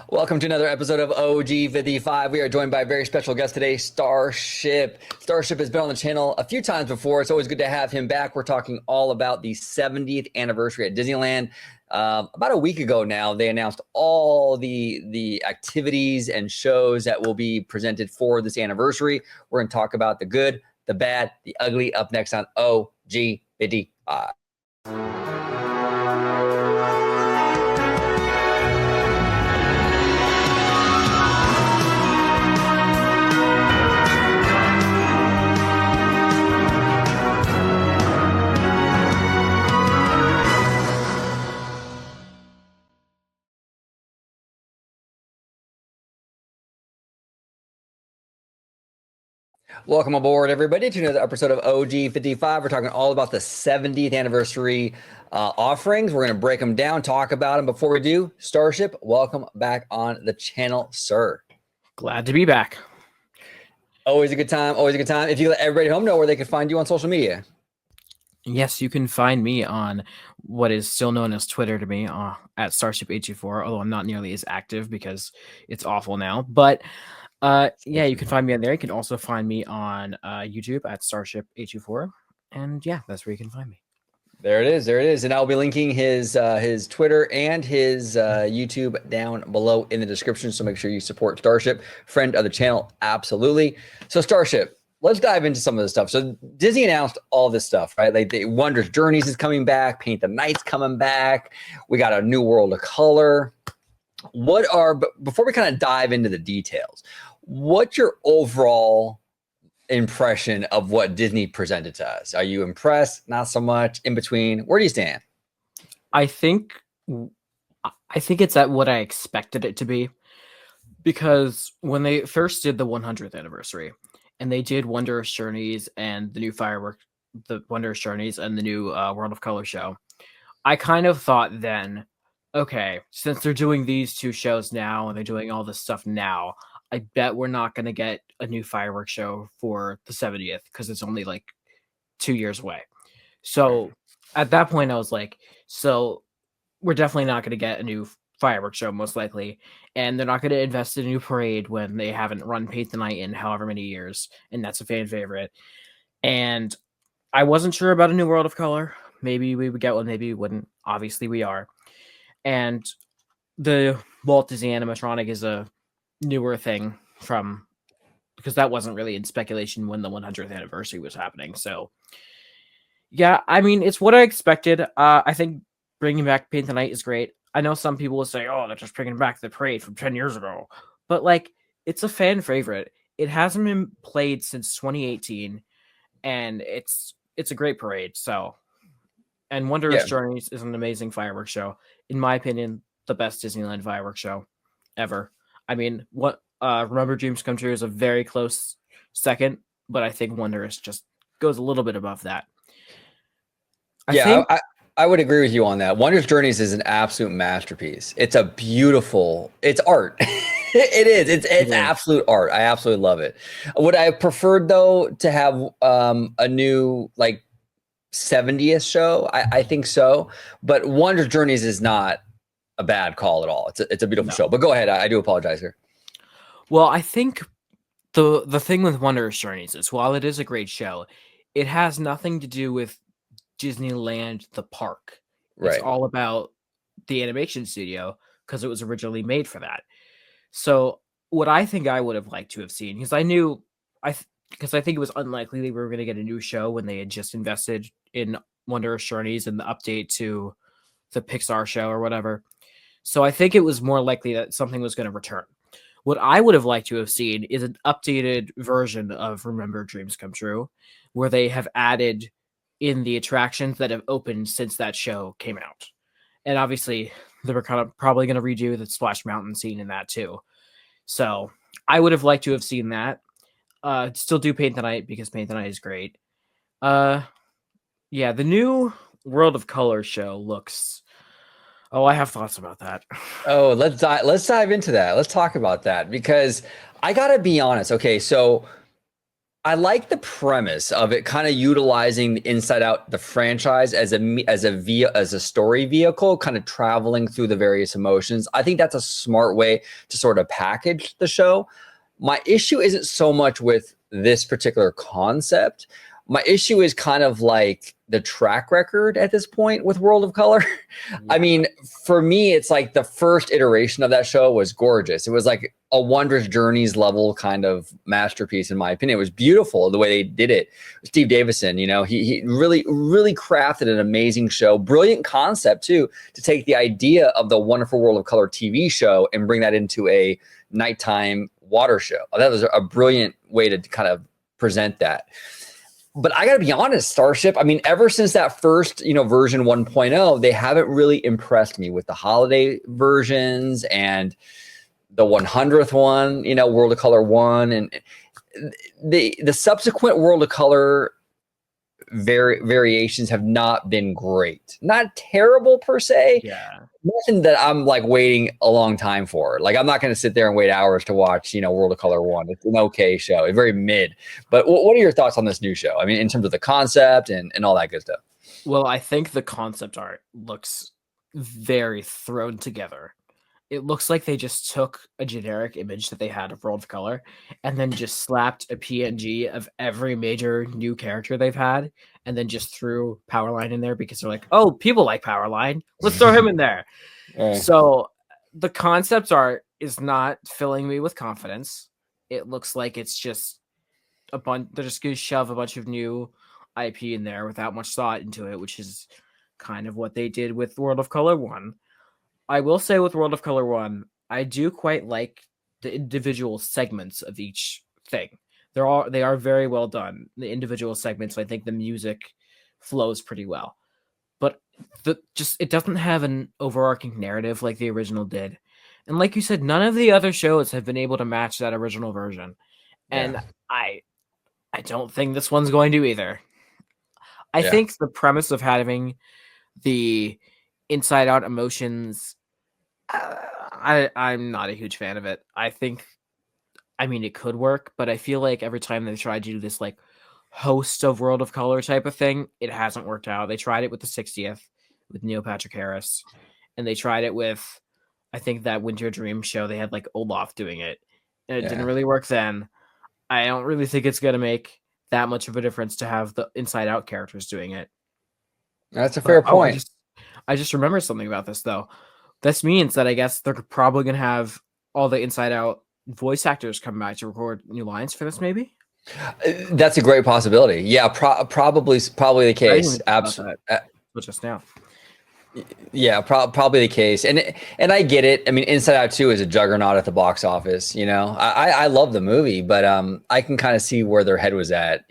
Welcome to another episode of OG55. We are joined by a very special guest today, Starship. Starship has been on the channel a few times before. It's always good to have him back. We're talking all about the 70th anniversary at Disneyland. About a week ago now, they announced all the activities and shows that will be presented for this anniversary. We're going to talk about the good, the bad, the ugly up next on OG55. Welcome aboard, everybody, to another episode of OG55. We're talking all about the 70th anniversary offerings. We're going to break them down, talk about them. Before we do, Starship, welcome back on the channel, sir. Glad to be back. Always a good time. Always a good time. If you let everybody at home know where they can find you on social media. Yes, you can find me on what is still known as Twitter to me at Starship824, although I'm not nearly as active because it's awful now. But yeah, you can find me on there. You can also find me on YouTube at Starship824. And yeah, that's where you can find me. There it is. There it is. And I'll be linking his Twitter and his YouTube down below in the description. So make sure you support Starship, friend of the channel. Absolutely. So Starship, let's dive into some of this stuff. So Disney announced all this stuff, right? Like the Wondrous Journeys is coming back. Paint the Night's coming back. We got a new World of Color. Before we kind of dive into the details, what's your overall impression of what Disney presented to us? Are you impressed? Not so much? In between? Where do you stand? I think it's at what I expected it to be, because when they first did the 100th anniversary and they did Wondrous Journeys and the new the Wondrous Journeys and the new World of Color show, I kind of thought then, okay, since they're doing these two shows now and they're doing all this stuff now, I bet we're not going to get a new fireworks show for the 70th because it's only like 2 years away. So at that point, I was like, so we're definitely not going to get a new fireworks show, most likely. And they're not going to invest in a new parade when they haven't run Paint the Night in however many years. And that's a fan favorite. And I wasn't sure about a new World of Color. Maybe we would get one, maybe we wouldn't. Obviously, we are. And the Walt Disney animatronic is a newer thing because that wasn't really in speculation when the 100th anniversary was happening. So yeah, I mean, it's what I expected. I think bringing back Paint the Night is great. I know some people will say, oh, they're just bringing back the parade from 10 years ago, but like, it's a fan favorite. It hasn't been played since 2018 and it's a great parade. So, and Wondrous Journeys is an amazing fireworks show. In my opinion, the best Disneyland fireworks show ever. I mean, Remember Dreams Come True is a very close second, but I think Wondrous just goes a little bit above that. I would agree with you on that. Wondrous Journeys is an absolute masterpiece. It's art. It is. It's absolute art. I absolutely love it. Would I have preferred, though, to have a new, like, 70th show? I think so. But Wondrous Journeys is not a bad call at all. It's a beautiful show. But go ahead. I do apologize here. Well, I think the thing with Wondrous Journeys is, while it is a great show, it has nothing to do with Disneyland the park. Right. It's all about the animation studio because it was originally made for that. So what I think I would have liked to have seen, because I think it was unlikely they were going to get a new show when they had just invested in Wondrous Journeys and the update to the Pixar show or whatever. So I think it was more likely that something was going to return. What I would have liked to have seen is an updated version of Remember Dreams Come True, where they have added in the attractions that have opened since that show came out. And obviously, they were kind of probably going to redo the Splash Mountain scene in that too. So I would have liked to have seen that. Still do Paint the Night because Paint the Night is great. Yeah, the new World of Color show looks... Oh, I have thoughts about that. Oh, let's dive into that. Let's talk about that because I gotta be honest. Okay, so I like the premise of it kind of utilizing the Inside Out, the franchise as a story vehicle, kind of traveling through the various emotions. I think that's a smart way to sort of package the show. My issue isn't so much with this particular concept. My issue is kind of like the track record at this point with World of Color. I mean, for me, it's like the first iteration of that show was gorgeous. It was like a Wondrous Journeys level kind of masterpiece, in my opinion. It was beautiful the way they did it. Steve Davison, he really, really crafted an amazing show. Brilliant concept, too, to take the idea of the Wonderful World of Color TV show and bring that into a nighttime water show. That was a brilliant way to kind of present that. But I got to be honest, Starship, I mean, ever since that first, version 1.0, they haven't really impressed me with the holiday versions and the 100th one, World of Color 1. And the subsequent World of Color variations have not been great. Not terrible per se. Yeah. Nothing that I'm like waiting a long time for. Like, I'm not going to sit there and wait hours to watch, World of Color 1. It's an okay show. It's very mid. But what are your thoughts on this new show? I mean, in terms of the concept and all that good stuff. Well, I think the concept art looks very thrown together. It looks like they just took a generic image that they had of World of Color and then just slapped a PNG of every major new character they've had and then just threw Powerline in there because they're like, oh, people like Powerline. Let's throw him in there. So the concept art is not filling me with confidence. It looks like it's just a bunch. They're just going to shove a bunch of new IP in there without much thought into it, which is kind of what they did with World of Color 1. I will say with World of Color 1, I do quite like the individual segments of each thing. They are very well done. The individual segments, I think the music flows pretty well. But it doesn't have an overarching narrative like the original did. And like you said, none of the other shows have been able to match that original version. And I don't think this one's going to either. I think the premise of having the Inside Out emotions, I'm not a huge fan of it. I mean, it could work, but I feel like every time they tried to do this like host of World of Color type of thing, it hasn't worked out. They tried it with the 60th with Neil Patrick Harris, and they tried it with, I think, that Winter Dream show. They had like Olaf doing it, and it didn't really work then. I don't really think it's going to make that much of a difference to have the Inside Out characters doing it. That's a fair point. I just remember something about this, though. This means that I guess they're probably going to have all the Inside Out voice actors come back to record new lines for this, maybe? That's a great possibility. Yeah, probably the case. Absolutely. Just now. Yeah, probably the case. And I get it. I mean, Inside Out 2 is a juggernaut at the box office, I love the movie, but I can kind of see where their head was at,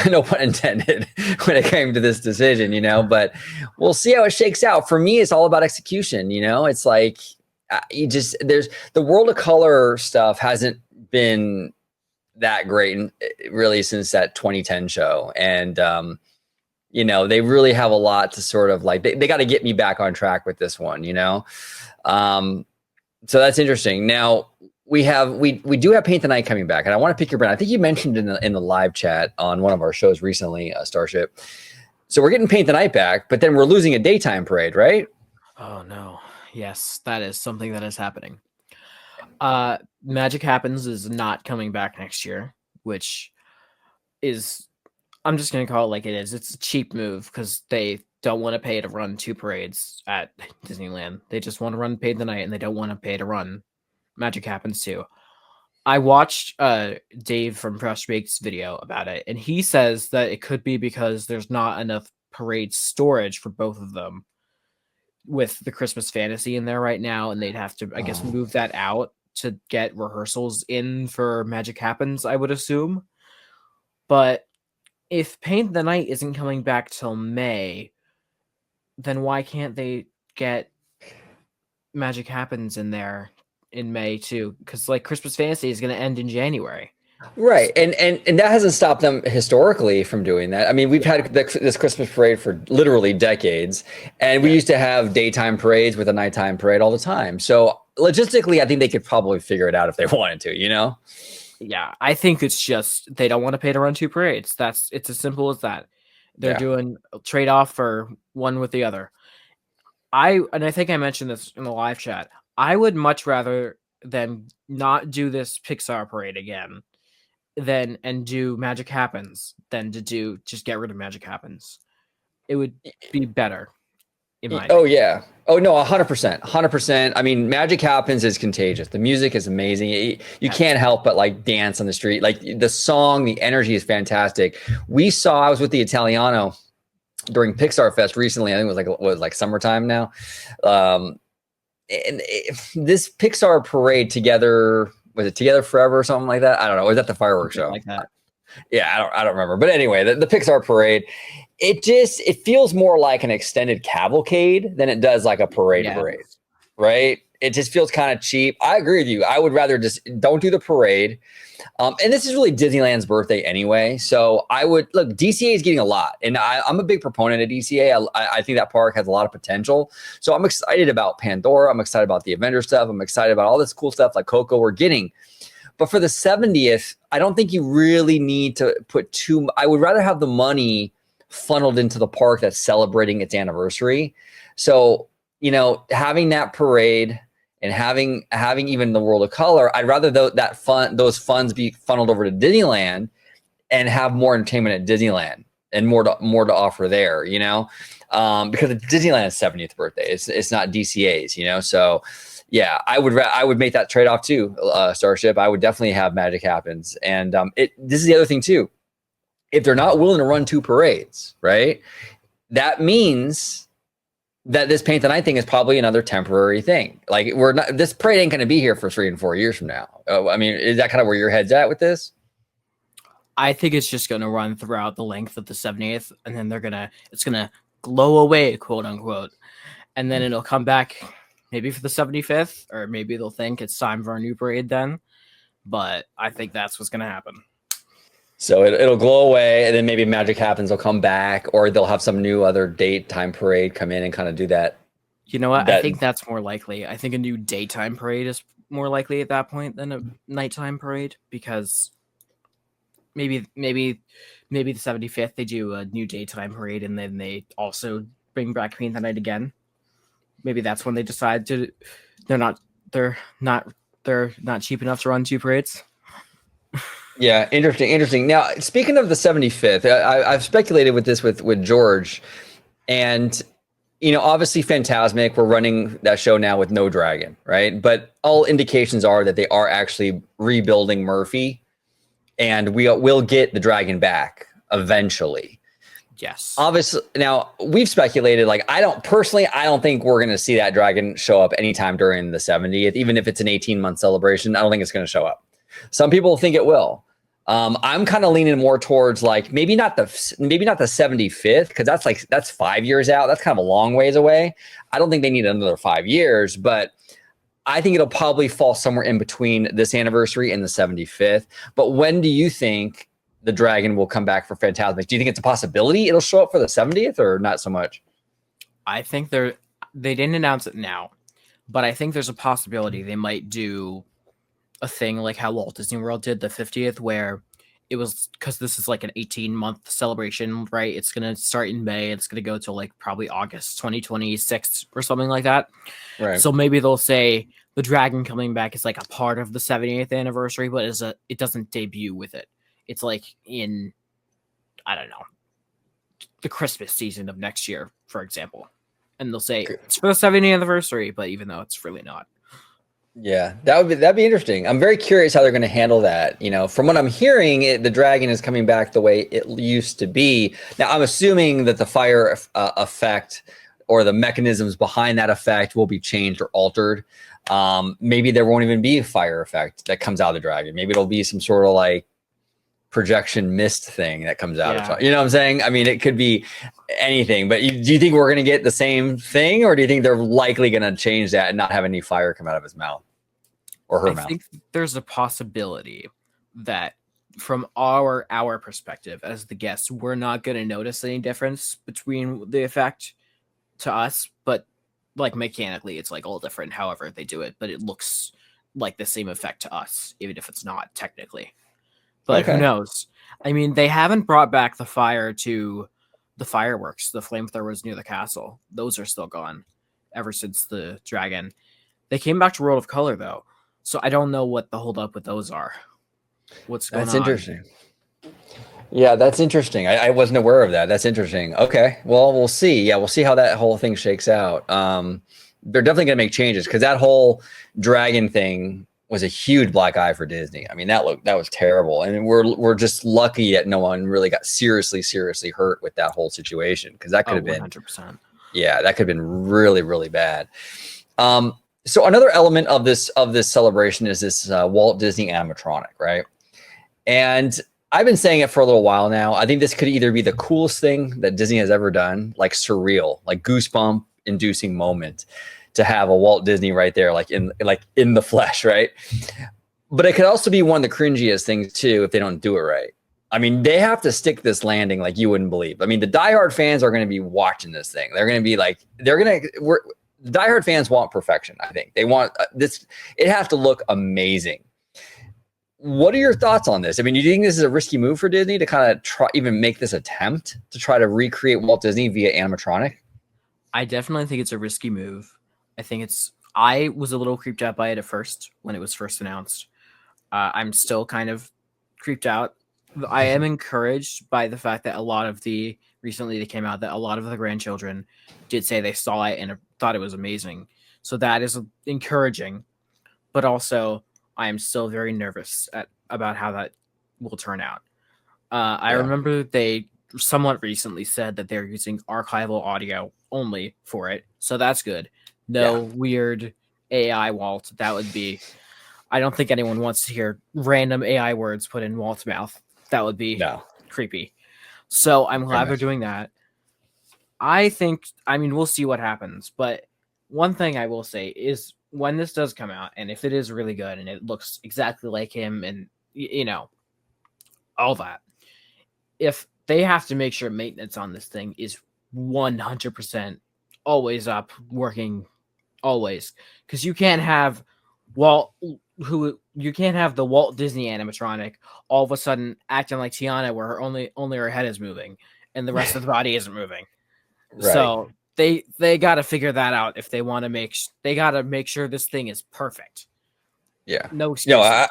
no pun intended, when it came to this decision, but we'll see how it shakes out. For me, it's all about execution. It's like there's the World of Color stuff hasn't been that great really since that 2010 show. And, they really have a lot to sort of like, they got to get me back on track with this one, so that's interesting. Now, we do have Paint the Night coming back, and I want to pick your brain. I think you mentioned in the live chat on one of our shows recently, Starship. So we're getting Paint the Night back, but then we're losing a daytime parade, right? Oh no! Yes, that is something that is happening. Magic Happens is not coming back next year, which is, I'm just gonna call it like it is. It's a cheap move because they don't want to pay to run 2 parades at Disneyland. They just want to run Paint the Night, and they don't want to pay to run Magic Happens too. I watched Dave from Fresh Baked's video about it, and he says that it could be because there's not enough parade storage for both of them with the Christmas Fantasy in there right now, and they'd have to, I guess, move that out to get rehearsals in for Magic Happens, I would assume. But if Paint the Night isn't coming back till May, then why can't they get Magic Happens in there in May too? Because like Christmas Fantasy is going to end in January, right? And that hasn't stopped them historically from doing that. I mean, we've had this Christmas parade for literally decades, and we used to have daytime parades with a nighttime parade all the time. So logistically, I think they could probably figure it out if they wanted to. Yeah, I think it's just they don't want to pay to run two parades. It's as simple as that. They're Yeah. doing a trade off for one with the other. I think I mentioned this in the live chat. I would much rather than not do this Pixar parade again than and do Magic Happens than to do just get rid of Magic Happens. It would be better, in my Oh opinion. yeah. Oh no, 100%. 100%. I mean, Magic Happens is contagious. The music is amazing. You Yes. can't help but like dance on the street. Like the song, the energy is fantastic. I was with the Italiano during Pixar Fest recently. I think it was like summertime now. Um, this Pixar parade together, was it Together Forever or something like that? I don't know. Was that the fireworks Something show? like that. Yeah, I don't remember. But anyway, the Pixar parade, it feels more like an extended cavalcade than it does like a Yeah. parade, right? It just feels kind of cheap. I agree with you. I would rather just don't do the parade. And this is really Disneyland's birthday anyway. So I would look, DCA is getting a lot. And I'm a big proponent of DCA. I think that park has a lot of potential. So I'm excited about Pandora. I'm excited about the Avenger stuff. I'm excited about all this cool stuff like Coco we're getting. But for the 70th, I don't think you really need to put I would rather have the money funneled into the park that's celebrating its anniversary. So, having that parade and having even the World of Color, I'd rather those funds be funneled over to Disneyland and have more entertainment at Disneyland and more to offer there, because it's Disneyland's 70th birthday. It's not DCA's, so yeah, I would make that trade off too, Starship. I would definitely have Magic Happens, and this is the other thing too. If they're not willing to run two parades, right, that means that this paint the night thing is probably another temporary thing. Like this parade ain't going to be here for 3 and 4 years from now. I mean, is that kind of where your head's at with this? I think it's just going to run throughout the length of the 70th, and then it's going to glow away, quote unquote, and then it'll come back maybe for the 75th, or maybe they'll think it's time for a new parade then. But I think that's what's going to happen. So it'll glow away, and then maybe Magic Happens will come back, or they'll have some new other time parade come in and kind of do that. You know what? I think that's more likely. I think a new daytime parade is more likely at that point than a nighttime parade, because maybe the 75th they do a new daytime parade, and then they also bring back Paint the Night again. Maybe that's when they decide they're not cheap enough to run two parades. Yeah, interesting. Now, speaking of the 75th, I've speculated with this with George, and obviously Fantasmic, we're running that show now with no dragon, right? But all indications are that they are actually rebuilding Murphy, and we'll get the dragon back eventually. Yes. Obviously, now we've speculated, like I don't think we're going to see that dragon show up anytime during the 70th, even if it's an 18-month celebration. I don't think it's going to show up. Some people think it will. I'm kind of leaning more towards like maybe not the 75th, because that's 5 years out. That's kind of a long ways away. I don't think they need another 5 years, but I think it'll probably fall somewhere in between this anniversary and the 75th. But when do you think the dragon will come back for Fantasmic? Do you think it's a possibility it'll show up for the 70th, or not so much? I think they didn't announce it now, but I think there's a possibility they might do a thing like how Walt Disney World did the 50th, where it was, because this is like an 18-month celebration, right? It's going to start in May. It's going to go to like probably August 2026 or something like that. Right. So maybe they'll say the dragon coming back is like a part of the 70th anniversary, but it doesn't debut with it. It's like in, I don't know, the Christmas season of next year, for example. And they'll say it's for the 70th anniversary, but even though it's really not. Yeah, that'd be interesting. I'm very curious how they're going to handle that. From what I'm hearing, the dragon is coming back the way it used to be. Now, I'm assuming that the fire effect or the mechanisms behind that effect will be changed or altered. Maybe there won't even be a fire effect that comes out of the dragon. Maybe it'll be some sort of like projection mist thing that comes out of, you know what I'm saying? I mean, it could be anything, but do you think we're going to get the same thing, or do you think they're likely going to change that and not have any fire come out of his mouth or her mouth? I think there's a possibility that from our perspective as the guests, we're not going to notice any difference between the effect to us, but like mechanically it's like all different however they do it, but it looks like the same effect to us, even if it's not technically. But who Okay. knows? I mean, they haven't brought back the fire to the fireworks, the flamethrowers near the castle. Those are still gone ever since the dragon. They came back to World of Color though, so I don't know what the holdup with those are. What's going That's on? interesting. Yeah, that's interesting. I wasn't aware of that. That's interesting. Okay. Well, we'll see. Yeah, we'll see how that whole thing shakes out. They're definitely going to make changes because that whole dragon thing was a huge black eye for Disney. I mean, that was terrible. And we're just lucky that no one really got seriously hurt with that whole situation because that could have been 100%. Yeah, that could have been really, really bad. So another element of this celebration is this Walt Disney animatronic, right? And I've been saying it for a little while now. I think this could either be the coolest thing that Disney has ever done, like surreal, like goosebump inducing moment to have a Walt Disney right there, like in the flesh, right? But it could also be one of the cringiest things too if they don't do it right. I mean, they have to stick this landing like you wouldn't believe. I mean, the diehard fans are going to be watching this thing. They're going to be like, the diehard fans want perfection. I think they want this. It has to look amazing. What are your thoughts on this? I mean, do you think this is a risky move for Disney to kind of try even make this attempt to try to recreate Walt Disney via animatronic? I definitely think it's a risky move. I was a little creeped out by it at first when it was first announced. I'm still kind of creeped out. I am encouraged by the fact that recently they came out that a lot of the grandchildren did say they saw it and thought it was amazing. So that is encouraging, but also I am still very nervous about how that will turn out. I remember they somewhat recently said that they're using archival audio only for it. So that's good. No weird AI Walt. That would be, I don't think anyone wants to hear random AI words put in Walt's mouth. That would be creepy. So I'm glad they're doing that. I mean, we'll see what happens. But one thing I will say is when this does come out, and if it is really good and it looks exactly like him and, all that, if they have to make sure maintenance on this thing is 100% always up, working always, because you can't have you can't have the Walt Disney animatronic all of a sudden acting like Tiana, where only her head is moving and the rest of the body isn't moving. Right. So they got to figure that out if they want to they got to make sure this thing is perfect. Yeah. No excuses. I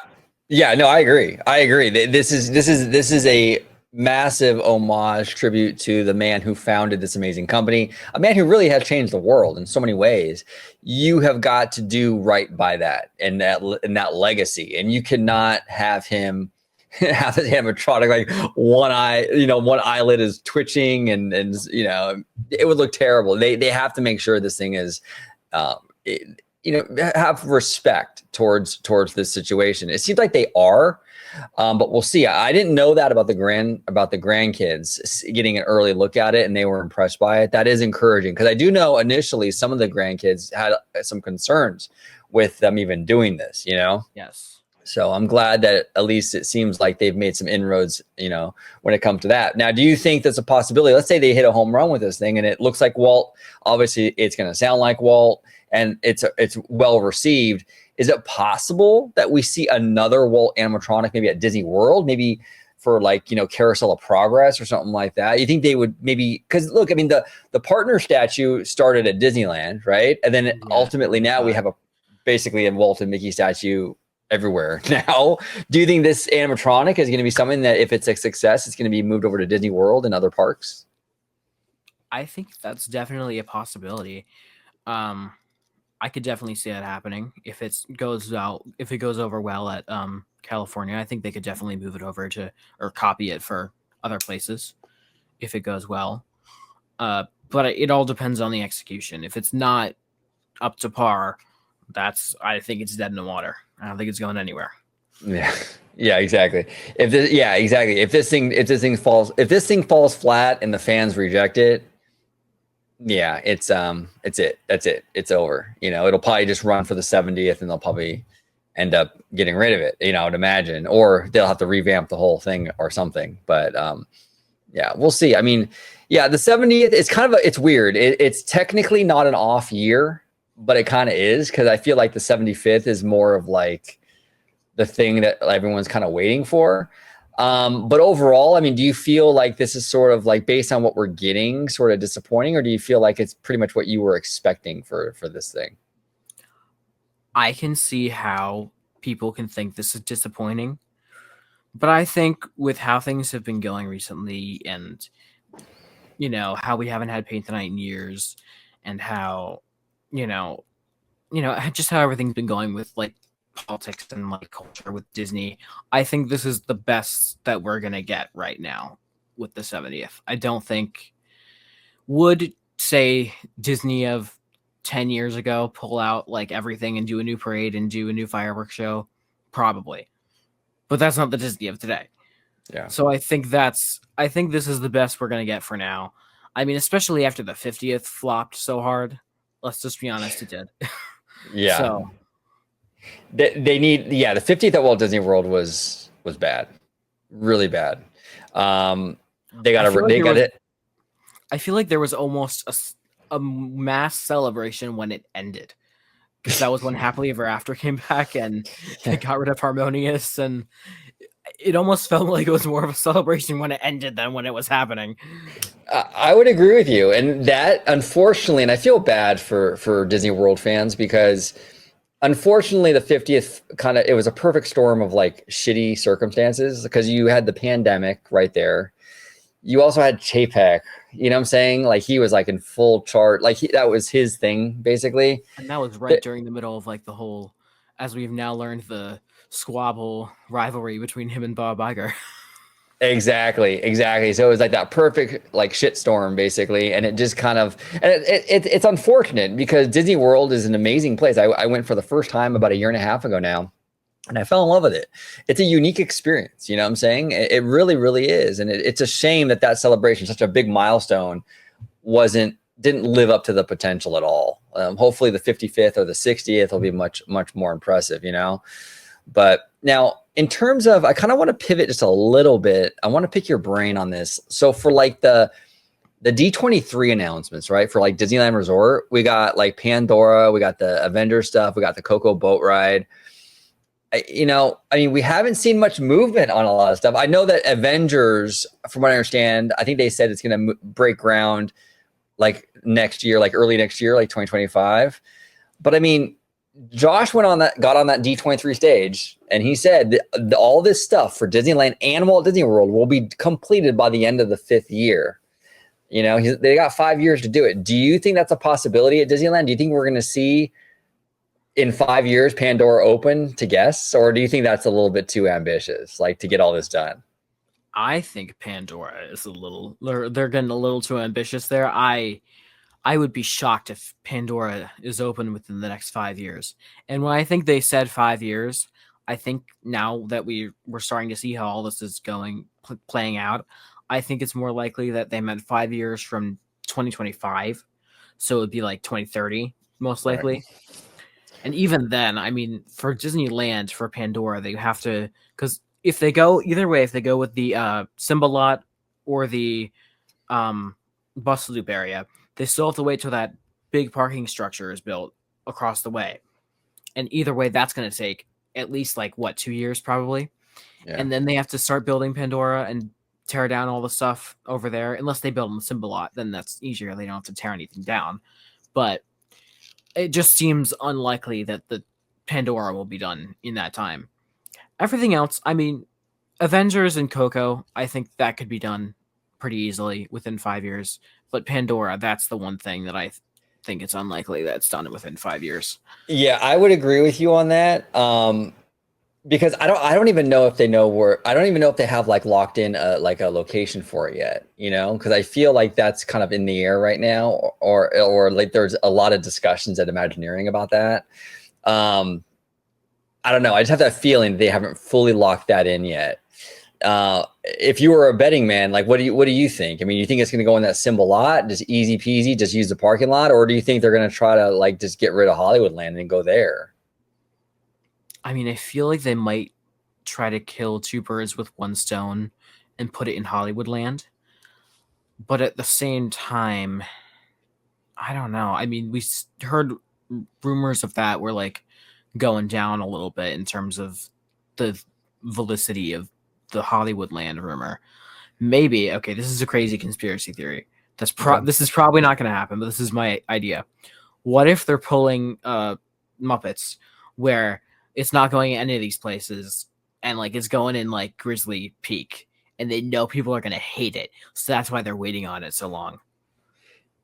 agree. This is a massive homage tribute to the man who founded this amazing company, a man who really has changed the world in so many ways. You have got to do right by that and that legacy, and you cannot have him have his animatronic like one eyelid is twitching and it would look terrible. They have to make sure this thing is have respect towards this situation. It seems like they are. But we'll see. I didn't know that about the grandkids getting an early look at it, and they were impressed by it. That is encouraging because I do know initially some of the grandkids had some concerns with them even doing this. Yes. So I'm glad that at least it seems like they've made some inroads. When it comes to that. Now, do you think that's a possibility? Let's say they hit a home run with this thing, and it looks like Walt. Obviously, it's going to sound like Walt, and it's well received. Is it possible that we see another Walt animatronic maybe at Disney World, maybe for Carousel of Progress or something like that? You think they would maybe, because look, I mean, the partner statue started at Disneyland, right? And then ultimately now we have basically a Walt and Mickey statue everywhere now. Do you think this animatronic is going to be something that if it's a success, it's going to be moved over to Disney World and other parks? I think that's definitely a possibility. I could definitely see that happening if it goes over well at California. I think they could definitely move it over or copy it for other places if it goes well. But it all depends on the execution. If it's not up to par, I think it's dead in the water. I don't think it's going anywhere. Yeah, exactly. If this thing falls flat and the fans reject it, it's it. That's it. It's over. It'll probably just run for the 70th and they'll probably end up getting rid of it, I'd imagine, or they'll have to revamp the whole thing or something. But we'll see. I mean, the 70th is it's weird. It's technically not an off year, but it kind of is, because I feel like the 75th is more of like the thing that everyone's kind of waiting for. But overall, I mean, do you feel like this is sort of like, based on what we're getting, sort of disappointing, or do you feel like it's pretty much what you were expecting for this thing? I can see how people can think this is disappointing, but I think with how things have been going recently, and how we haven't had paint the night in years, and how you know just how everything's been going with like politics and like culture with Disney, I think this is the best that we're gonna get right now with the 70th. I don't think would say Disney of 10 years ago pull out like everything and do a new parade and do a new fireworks show, probably, but that's not the Disney of today. Yeah. So I think this is the best we're gonna get for now. I mean, especially after the 50th flopped so hard. Let's just be honest, it did. Yeah. So They need, yeah, the 50th at Walt Disney World was bad, really bad. They got it. I feel like there was almost a mass celebration when it ended, because that was when Happily Ever After came back and they got rid of Harmonious, and it almost felt like it was more of a celebration when it ended than when it was happening. I would agree with you, and that, unfortunately, and I feel bad for Disney World fans, because unfortunately the 50th it was a perfect storm of like shitty circumstances, because you had the pandemic right there. You also had Chapek, you know what I'm saying? Like, he was like in full chart, like that was his thing basically. And that was right during the middle of like the whole, as we've now learned, the squabble rivalry between him and Bob Iger. Exactly. So it was like that perfect like shitstorm basically, and it just kind of, and it's unfortunate, because Disney World is an amazing place. I went for the first time about a year and a half ago now, and I fell in love with it. It's a unique experience, you know what I'm saying? It really, really is, and it's a shame that celebration, such a big milestone, didn't live up to the potential at all. Hopefully, the 55th or the 60th will be much, much more impressive, But now, in terms of, I kind of want to pivot just a little bit. I want to pick your brain on this. So for like the D23 announcements, right? For like Disneyland Resort, we got like Pandora, we got the Avengers stuff, we got the Coco boat ride. I mean, we haven't seen much movement on a lot of stuff. I know that Avengers, from what I understand, I think they said it's going to break ground like next year, like early next year, like 2025. But I mean, Josh got on that D23 stage, and he said that all this stuff for Disneyland and Walt Disney World will be completed by the end of the 5th year. They got 5 years to do it. Do you think that's a possibility at Disneyland? Do you think we're going to see in 5 years Pandora open to guests, or do you think that's a little bit too ambitious, like, to get all this done? I think Pandora is they're getting a little too ambitious there. I would be shocked if Pandora is open within the next 5 years. And when I think they said 5 years, I think now that we're starting to see how all this is playing out, I think it's more likely that they meant 5 years from 2025. So it would be like 2030, most likely. Right. And even then, I mean, for Disneyland, for Pandora, they have to, because if they go either way, if they go with the Simba lot or the bus loop area, they still have to wait till that big parking structure is built across the way. And either way, that's going to take at least 2 years probably. Yeah. And then they have to start building Pandora and tear down all the stuff over there. Unless they build in the Simba lot, then that's easier. They don't have to tear anything down. But it just seems unlikely that the Pandora will be done in that time. Everything else, I mean, Avengers and Coco, I think that could be done pretty easily within 5 years. But Pandora, that's the one thing that I think it's unlikely that it's done within 5 years. Yeah, I would agree with you on that. Because I don't even know if they know where. I don't even know if they have locked in a location for it yet. Because I feel like that's kind of in the air right now, or like there's a lot of discussions at Imagineering about that. I don't know. I just have that feeling they haven't fully locked that in yet. If you were a betting man, what do you think? I mean, you think it's going to go in that Simba lot, just easy peasy, just use the parking lot, or do you think they're going to try to just get rid of Hollywoodland and go there? I mean, I feel like they might try to kill two birds with one stone and put it in Hollywoodland. But at the same time, I don't know. I mean, we heard rumors of that were like going down a little bit in terms of the validity of the Hollywood Land rumor. Maybe, okay, this is a crazy conspiracy theory. This is probably not going to happen, but this is my idea. What if they're pulling Muppets where it's not going in any of these places and like it's going in like Grizzly Peak and they know people are going to hate it. So that's why they're waiting on it so long.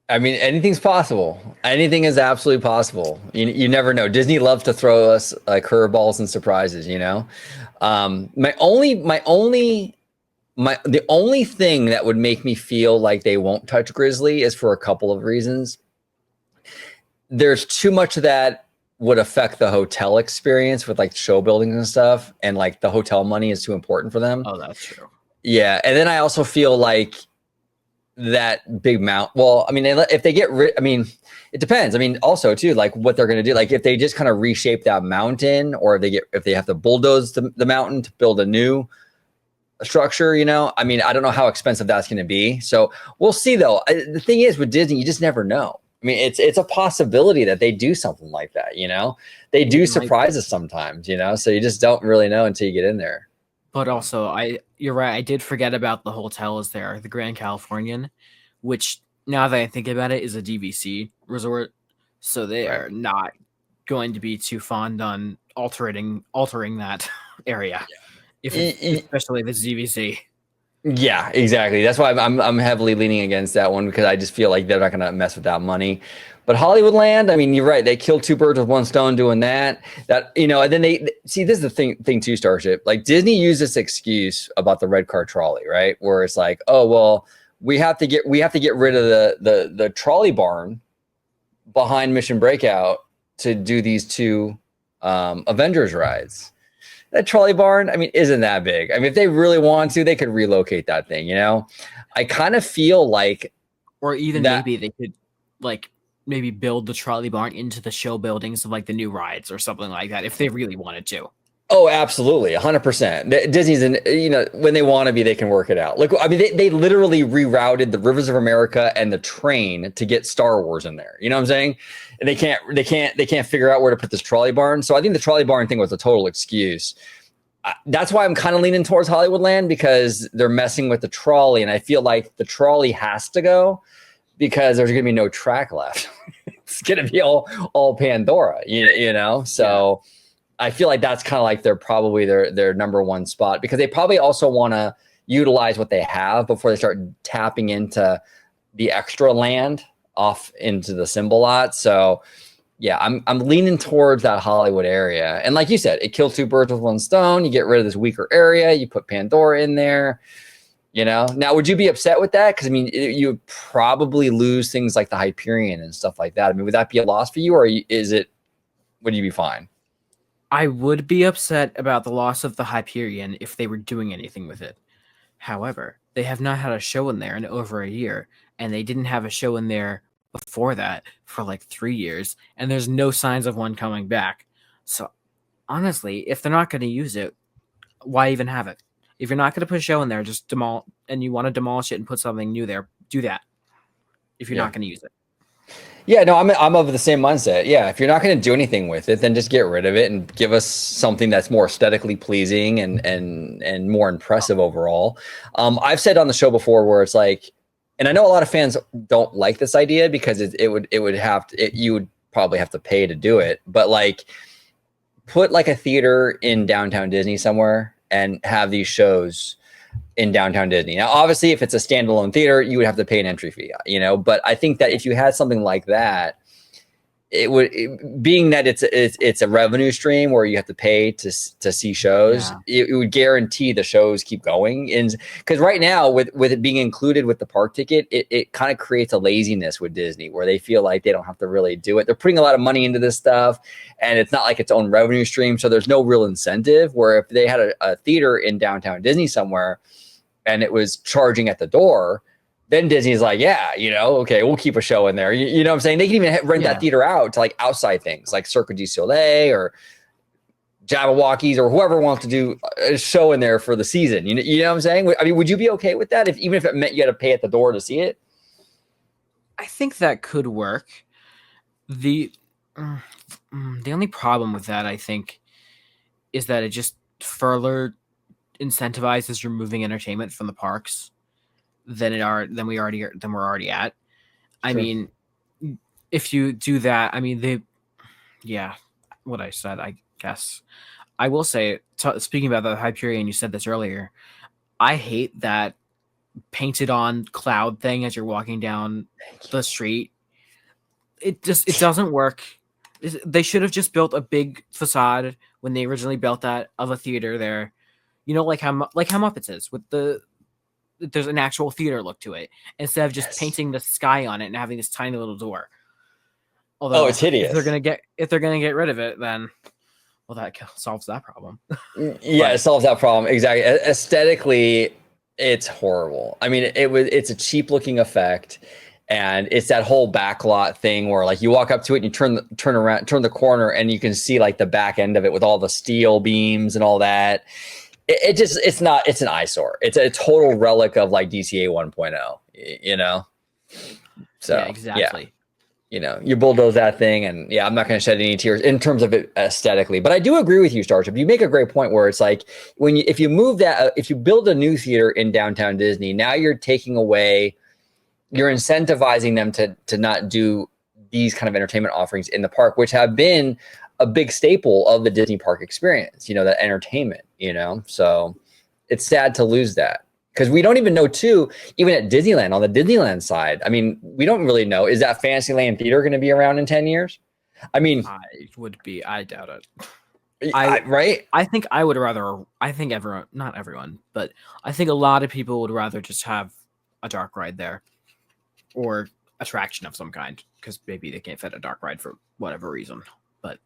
I mean, anything's possible. Anything is absolutely possible. You never know. Disney loves to throw us like curveballs and surprises, you know? The only thing that would make me feel like they won't touch Grizzly is for a couple of reasons. There's too much that would affect the hotel experience with like show buildings and stuff. And like the hotel money is too important for them. Oh, that's true. Yeah. And then I also feel like that big mount. Well, I mean, if they get rid, I mean, it depends. I mean, also too, like what they're going to do, like if they just kind of reshape that mountain, or if they have to bulldoze the mountain to build a new structure, you know, I mean, I don't know how expensive that's going to be. So we'll see though. The thing is with Disney, you just never know. I mean, it's a possibility that they do something like that, you know, they do surprise us sometimes, you know, so you just don't really know until you get in there. But also, you're right. I did forget about the hotels there, the Grand Californian, which now that I think about it is a DVC resort. So they are not going to be too fond on altering that area, especially if it's DVC. Yeah, exactly. That's why I'm heavily leaning against that one, because I just feel like they're not going to mess with that money. But Hollywood Land, I mean, you're right. They killed two birds with one stone doing that. That, you know, and then they see, this is the thing too, Starship. Like Disney used this excuse about the red car trolley, right? Where it's like, oh well, we have to get rid of the trolley barn behind Mission Breakout to do these two Avengers rides. That trolley barn, I mean, isn't that big. I mean, if they really want to, they could relocate that thing, you know? I kind of feel like, or even maybe they could like maybe build the trolley barn into the show buildings of like the new rides or something like that if they really wanted to. Oh, absolutely. 100%. Disney's you know, when they want to be, they can work it out. Look, I mean, they literally rerouted the Rivers of America and the train to get Star Wars in there. You know what I'm saying? And they can't figure out where to put this trolley barn. So I think the trolley barn thing was a total excuse. That's why I'm kind of leaning towards Hollywood Land, because they're messing with the trolley. And I feel like the trolley has to go because there's going to be no track left. It's going to be all Pandora, you know? So yeah. I feel like that's kind of like their number one spot, because they probably also want to utilize what they have before they start tapping into the extra land off into the symbol lot. So yeah, I'm leaning towards that Hollywood area. And like you said, it kills two birds with one stone. You get rid of this weaker area. You put Pandora in there, you know? Now, would you be upset with that? Because I mean, you would probably lose things like the Hyperion and stuff like that. I mean, would that be a loss for you, or would you be fine? I would be upset about the loss of the Hyperion if they were doing anything with it. However, they have not had a show in there in over a year, and they didn't have a show in there before that for like 3 years, and there's no signs of one coming back. So honestly, if they're not going to use it, why even have it? If you're not going to put a show in there, just and you want to demolish it and put something new there, do that. If you're not going to use it. Yeah, no, I'm of the same mindset. Yeah, if you're not going to do anything with it, then just get rid of it and give us something that's more aesthetically pleasing and more impressive overall. I've said on the show before where it's like, and I know a lot of fans don't like this idea because you would probably have to pay to do it, but like put like a theater in downtown Disney somewhere and have these shows in downtown Disney. Now, obviously, if it's a standalone theater, you would have to pay an entry fee, you know, but I think that if you had something like that, being that it's a revenue stream where you have to pay to see shows, it would guarantee the shows keep going. And because right now with it being included with the park ticket, it kind of creates a laziness with Disney where they feel like they don't have to really do it. They're putting a lot of money into this stuff and it's not like its own revenue stream. So there's no real incentive, where if they had a theater in downtown Disney somewhere and it was charging at the door, then Disney's like, yeah, you know, okay, we'll keep a show in there. You know what I'm saying? They can even rent that theater out to like outside things like Cirque du Soleil or Jabberwockies or whoever wants to do a show in there for the season. You know what I'm saying? I mean, would you be okay with that even if it meant you had to pay at the door to see it? I think that could work. The only problem with that, I think, is that it just further incentivizes removing entertainment from the parks we're already at. I True. mean, if you do that, I mean, yeah, what I said, I guess. I will say, speaking about the Hyperion, you said this earlier. I hate that painted on cloud thing as you're walking down the street. It doesn't work. They should have just built a big facade when they originally built that of a theater there. You know, like how Muppets is with there's an actual theater look to it instead of just painting the sky on it and having this tiny little door. Although it's hideous. If they're gonna get rid of it, then that solves that problem. Yeah, it solves that problem exactly. Aesthetically, it's horrible. I mean, it's a cheap looking effect, and it's that whole backlot thing where like you walk up to it and you turn the corner, and you can see like the back end of it with all the steel beams and all that. It's an eyesore. It's a total relic of like DCA 1.0, you know? So yeah, exactly. Yeah. You know, you bulldoze that thing, and yeah, I'm not going to shed any tears in terms of it aesthetically. But I do agree with you, Starship. You make a great point where it's like if you build a new theater in downtown Disney, now you're incentivizing them to not do these kind of entertainment offerings in the park, which have been a big staple of the Disney park experience. You know, that entertainment. You know, so it's sad to lose that. Because we don't even know, too, even at Disneyland, on the Disneyland side, I mean, we don't really know. Is that Fantasyland Theater going to be around in 10 years? I mean, I doubt it. Right? I think everyone, not everyone, but I think a lot of people would rather just have a dark ride there or attraction of some kind because maybe they can't fit a dark ride for whatever reason. But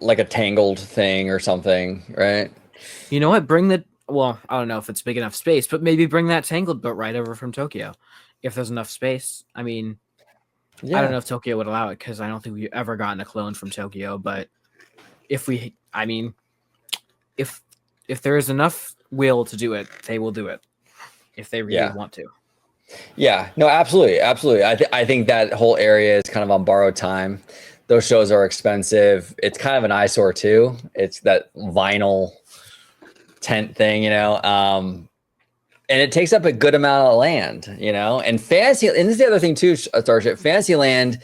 like a Tangled thing or something, right? You know what? Well, I don't know if it's big enough space, but maybe bring that Tangled boat right over from Tokyo if there's enough space. I mean, I don't know if Tokyo would allow it because I don't think we've ever gotten a clone from Tokyo. But if there is enough will to do it, they will do it if they really want to. Yeah, no, absolutely. Absolutely. I think that whole area is kind of on borrowed time. Those shows are expensive. It's kind of an eyesore too. It's that vinyl tent thing, you know, and it takes up a good amount of land, you know, and this is the other thing too, Starship. Fantasyland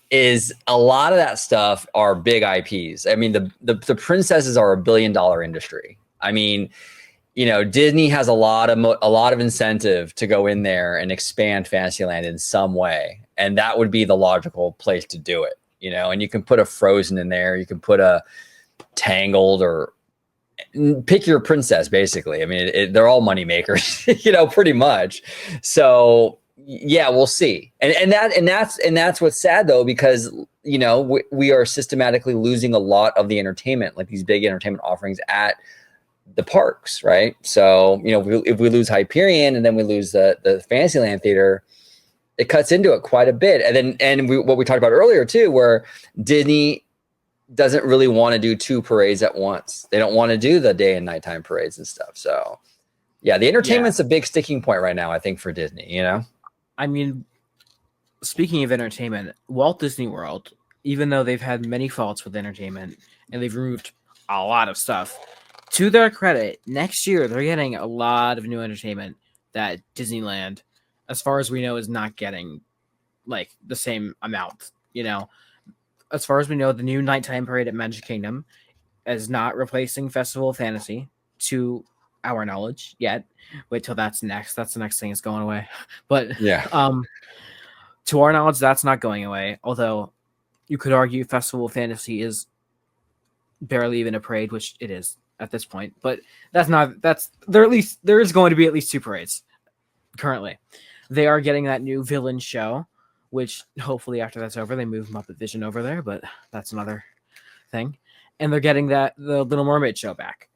is a lot of that stuff are big IPs. I mean, the princesses are $1 billion industry. I mean, you know, Disney has a lot of incentive to go in there and expand Fantasyland in some way, and that would be the logical place to do it, you know. And you can put a Frozen in there, you can put a Tangled, or pick your princess, basically. I mean, they're all money makers, you know, pretty much. So yeah, we'll see. And that's what's sad though, because you know we are systematically losing a lot of the entertainment, like these big entertainment offerings at the parks, right? So you know, if we lose Hyperion and then we lose the Fantasyland Theater, it cuts into it quite a bit. What we talked about earlier too, where Disney doesn't really want to do two parades at once. They don't want to do the day and nighttime parades and stuff. So yeah, the entertainment's a big sticking point right now, I think, for Disney, you know? I mean, speaking of entertainment, Walt Disney World, even though they've had many faults with entertainment and they've removed a lot of stuff, to their credit, next year they're getting a lot of new entertainment that Disneyland, as far as we know, is not getting like the same amount, you know? As far as we know, the new nighttime parade at Magic Kingdom is not replacing Festival of Fantasy, to our knowledge, yet. Wait till that's next. That's the next thing that's going away. But yeah, to our knowledge, that's not going away. Although you could argue Festival of Fantasy is barely even a parade, which it is at this point. But there is going to be at least two parades currently. They are getting that new villain show, which hopefully after that's over, they move Muppet Vision over there, but that's another thing. And they're getting the Little Mermaid show back.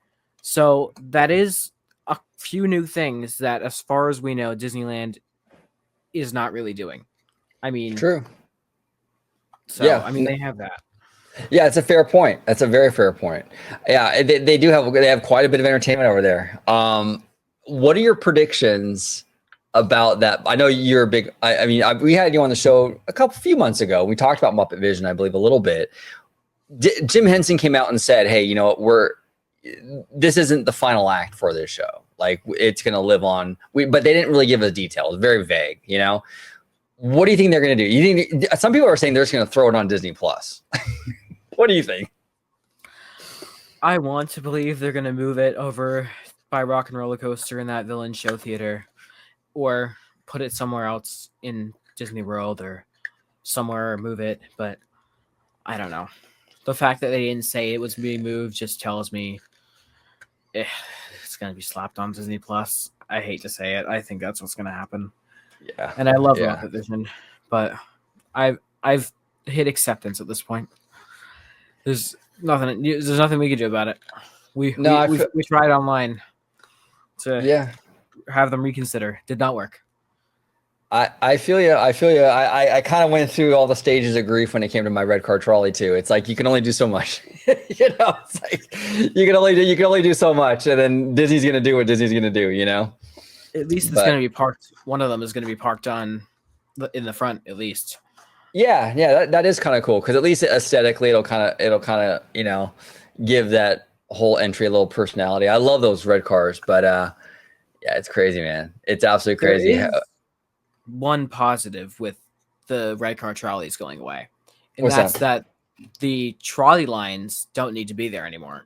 So that is a few new things that, as far as we know, Disneyland is not really doing. I mean, true. So, yeah, I mean, they have that. Yeah, it's a fair point. That's a very fair point. Yeah, they have quite a bit of entertainment over there. What are your predictions about that. I know you're a big. I mean, we had you on the show few months ago. We talked about Muppet Vision, I believe, a little bit. Jim Henson came out and said, "Hey, you know what? This isn't the final act for this show. Like, it's going to live on." But they didn't really give us details. Very vague. You know, what do you think they're going to do? You think some people are saying they're just going to throw it on Disney Plus? What do you think? I want to believe they're going to move it over by Rock and Roller Coaster in that Villain Show Theater, or put it somewhere else in Disney World or somewhere, or move it. But I don't know. The fact that they didn't say it was being moved just tells me it's going to be slapped on Disney Plus. I hate to say it. I think that's what's going to happen. Yeah. And I love Muppet Vision, but I've hit acceptance at this point. There's nothing we can do about it. We tried online to have them reconsider. Did not work. I feel you. I kind of went through all the stages of grief when it came to my red car trolley too. It's like you can only do so much. You know, it's like you can only do so much, and then Disney's gonna do what Disney's gonna do. You know. At least it's gonna be parked. One of them is gonna be parked in the front, at least. Yeah, that is kind of cool because at least aesthetically it'll kind of give that whole entry a little personality. I love those red cars, but yeah, it's crazy, man. It's absolutely crazy. There is one positive with the red car trolleys going away, and What's that's that the trolley lines don't need to be there anymore.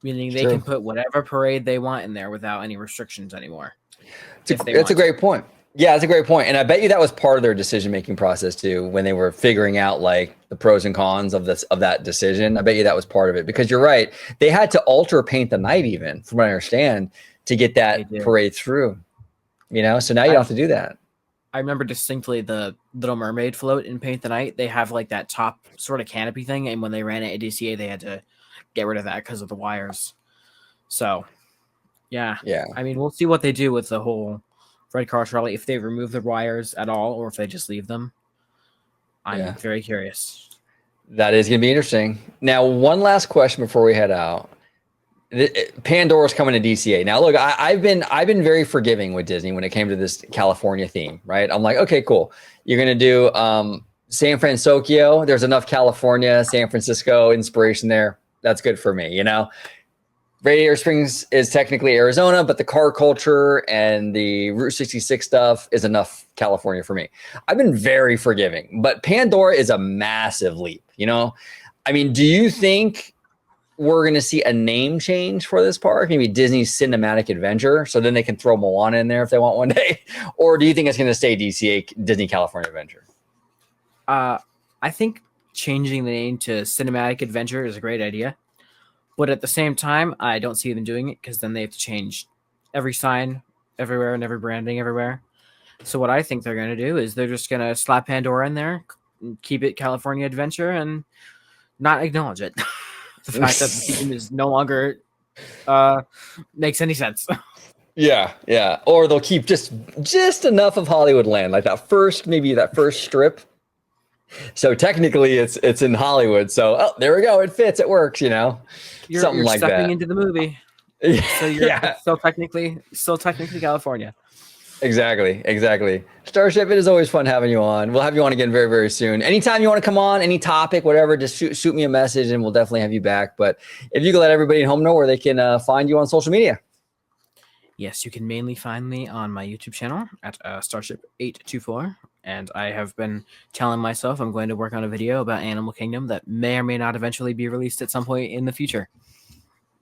Meaning they can put whatever parade they want in there without any restrictions anymore. That's a great point. Yeah, that's a great point. And I bet you that was part of their decision-making process too, when they were figuring out like the pros and cons of that decision. I bet you that was part of it because you're right. They had to alter Paint the Night even, from what I understand, to get that parade through. You know, so now you don't have to do that. I remember distinctly the Little Mermaid float in Paint the Night. They have like that top sort of canopy thing, and when they ran it at DCA, they had to get rid of that because of the wires. So, yeah. I mean, we'll see what they do with the whole red car trolley, if they remove the wires at all or if they just leave them. I'm very curious. That is going to be interesting. Now, one last question before we head out. Pandora's coming to DCA. Now, look, I've been very forgiving with Disney when it came to this California theme, right? I'm like, okay, cool. You're going to do San Francisco. There's enough California, San Francisco inspiration there. That's good for me, you know? Radiator Springs is technically Arizona, but the car culture and the Route 66 stuff is enough California for me. I've been very forgiving, but Pandora is a massive leap, you know? I mean, do you think we're going to see a name change for this park? Maybe Disney's Cinematic Adventure, so then they can throw Moana in there if they want one day? Or do you think it's going to stay DCA, Disney California Adventure? I think changing the name to Cinematic Adventure is a great idea. But at the same time, I don't see them doing it because then they have to change every sign everywhere and every branding everywhere. So what I think they're going to do is they're just going to slap Pandora in there, keep it California Adventure, and not acknowledge it. The fact that the theme is no longer makes any sense. Yeah. Or they'll keep just enough of Hollywoodland, like that first strip. So technically it's in Hollywood. So there we go. It fits. It works, you know. You're like stepping into the movie. So you're still technically California. Exactly. Starship, it is always fun having you on. We'll have you on again very, very soon. Anytime you want to come on, any topic, whatever, just shoot me a message and we'll definitely have you back. But if you can let everybody at home know where they can find you on social media. Yes, you can mainly find me on my YouTube channel at Starship824. And I have been telling myself I'm going to work on a video about Animal Kingdom that may or may not eventually be released at some point in the future.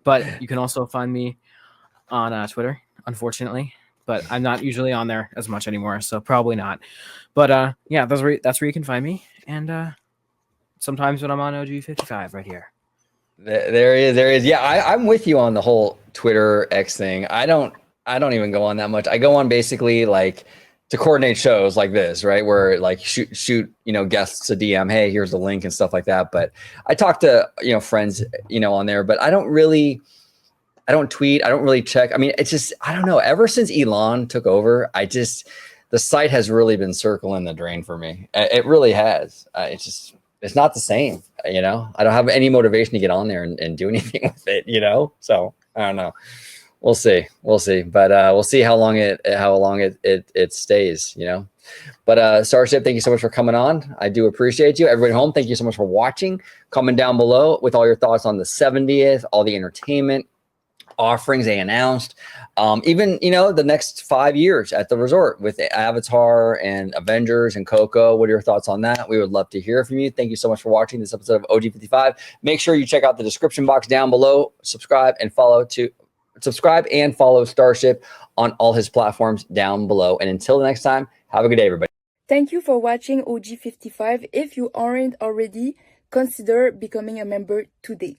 But you can also find me on Twitter, unfortunately. But I'm not usually on there as much anymore, so probably not. But yeah, that's where you can find me. And sometimes when I'm on OG55 right here. There he is. Yeah, I'm with you on the whole Twitter X thing. I don't even go on that much. I go on basically like to coordinate shows like this, right? Where like shoot, guests a DM, hey, here's the link and stuff like that. But I talk to, friends, on there, but I don't tweet. I don't really check. I mean, it's just, I don't know. Ever since Elon took over, the site has really been circling the drain for me. It really has. It's not the same, I don't have any motivation to get on there and do anything with it, so I don't know. We'll see. We'll see. But we'll see how long it stays, you know. But Starship, thank you so much for coming on. I do appreciate you. Everybody home, thank you so much for watching. Comment down below with all your thoughts on the 70th, all the entertainment offerings they announced. Even, you know, the next 5 years at the resort with Avatar and Avengers and Coco. What are your thoughts on that? We would love to hear from you. Thank you so much for watching this episode of OG55. Make sure you check out the description box down below. Subscribe and follow Starship on all his platforms down below. And until the next time, have a good day, everybody. Thank you for watching OG55. If you aren't already, consider becoming a member today.